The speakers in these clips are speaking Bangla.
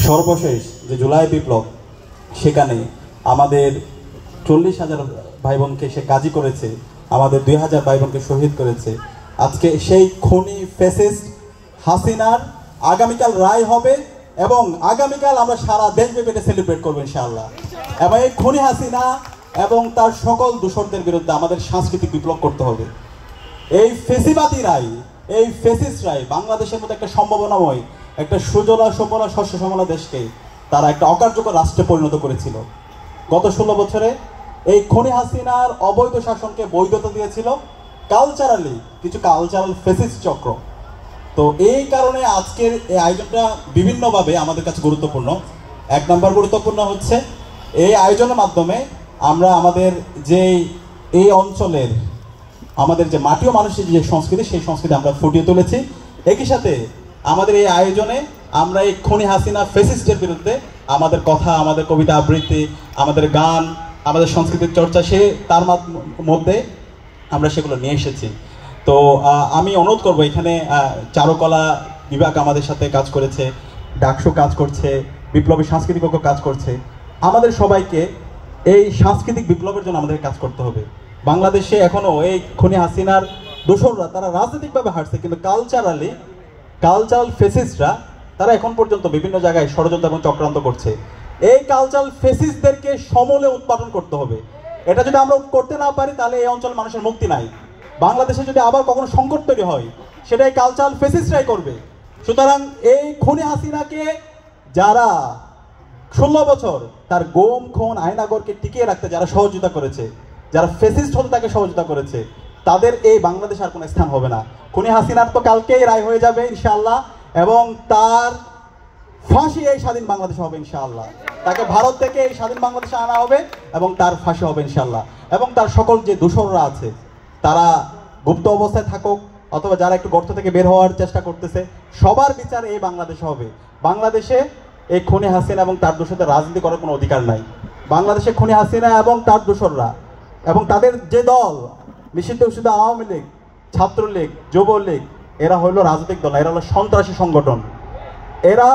সর্বশেষ যে জুলাই বিপ্লব, সেখানে আমাদের 40,000 ভাই বোনকে সে কাজী করেছে, আমাদের 2,000 ভাই বোনকে শহীদ করেছে। আজকে সেই খুনি ফ্যাসিস্ট হাসিনার আগামীকাল রায় হবে এবং আগামীকাল আমরা সারা দেশব্যাপী এটা সেলিব্রেট করবো ইনশাআল্লাহ। এবং এই খুনি হাসিনা এবং তার সকল দূষণদের বিরুদ্ধে আমাদের সাংস্কৃতিক বিপ্লব করতে হবে। এই ফেসিবাদী রায়, এই ফেসিস্ট রায় বাংলাদেশের মতো একটা সম্ভাবনাময়, একটা সুজলা সুফলা শস্য শ্যামলা দেশকে তারা একটা অকার্যকর রাষ্ট্রে পরিণত করেছিল। গত 16 বছরে এই খুনি হাসিনার অবৈধ শাসনকে বৈধতা দিয়েছিল কালচারালি কিছু কালচারাল ফেসিস্ট চক্র। তো এই কারণে আজকের এই আয়োজনটা বিভিন্নভাবে আমাদের কাছে গুরুত্বপূর্ণ। 1 নম্বর গুরুত্বপূর্ণ হচ্ছে এই আয়োজনের মাধ্যমে আমরা আমাদের যে এই অঞ্চলের আমাদের যে মাটি ও মানুষের যে সংস্কৃতি, সেই সংস্কৃতি আমরা ফুটিয়ে তুলেছি। একই সাথে আমাদের এই আয়োজনে আমরা এই খুনি হাসিনা ফেসিস্টের বিরুদ্ধে আমাদের কথা, আমাদের কবিতা আবৃত্তি, আমাদের গান, আমাদের সংস্কৃতির চর্চা, তার মধ্যে আমরা সেগুলো নিয়ে এসেছি। তো আমি অনুরোধ করব, এখানে চারুকলা বিভাগ আমাদের সাথে কাজ করেছে, ডাকসু কাজ করছে, বিপ্লবী সাংস্কৃতিক ঐক্য কাজ করছে। আমাদের সবাইকে এই সাংস্কৃতিক বিপ্লবের জন্য আমাদের কাজ করতে হবে। বাংলাদেশে এখনও এই খুনি হাসিনার দোসররা তারা রাজনৈতিকভাবে হারছে, কিন্তু কালচারাল ফেসিস্টরা তারা এখন পর্যন্ত বিভিন্ন জায়গায় ষড়যন্ত্র এবং চক্রান্ত করছে। এই কালচারাল ফেসিস্টদেরকে সমূলে উৎপাদন করতে হবে। এটা যদি আমরা করতে না পারি তাহলে এই অঞ্চলের মানুষের মুক্তি নাই। বাংলাদেশে যদি আবার কখনো সংকট তৈরি হয় সেটা এই কালচারাল ফেসিস্টরাই করবে। সুতরাং এই খুনি হাসিনাকে যারা 16 বছর তার গোম খুন আয়নাগরকে টিকিয়ে রাখতে যারা সহযোগিতা করেছে, যারা ফেসিস্ট হতে তাকে সহযোগিতা করেছে, তাদের এই বাংলাদেশে আর কোনো স্থান হবে না। খুনি হাসিনার তো কালকেই রায় হয়ে যাবে ইনশাআল্লাহ, এবং তার ফাঁসি এই স্বাধীন বাংলাদেশে হবে ইনশাআল্লাহ। তাকে ভারত থেকে এই স্বাধীন বাংলাদেশে আনা হবে এবং তার ফাঁসি হবে ইনশাআল্লাহ। এবং তার সকল যে দূষণরা আছে তারা গুপ্ত অবস্থায় থাকুক অথবা যারা একটু গর্ত থেকে বের হওয়ার চেষ্টা করতেছে, সবার বিচার এই বাংলাদেশে হবে। বাংলাদেশে এই খুনি হাসিনা এবং তার দোষরদের রাজনীতি করার কোনো অধিকার নাই। বাংলাদেশে খুনি হাসিনা এবং তার দোসররা এবং তাদের যে দল, নিষিদ্ধ ঘোষিত আওয়ামী লীগ, ছাত্রলীগ, যুবলীগ, এরা হলো রাজনৈতিক দল, এরা হলো সন্ত্রাসী সংগঠন, এরা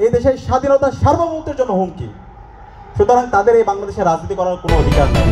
এই দেশের স্বাধীনতা সার্বভৌমত্বের জন্য হুমকি। সুতরাং তাদের এই বাংলাদেশে রাজনীতি করার কোনো অধিকার নেই।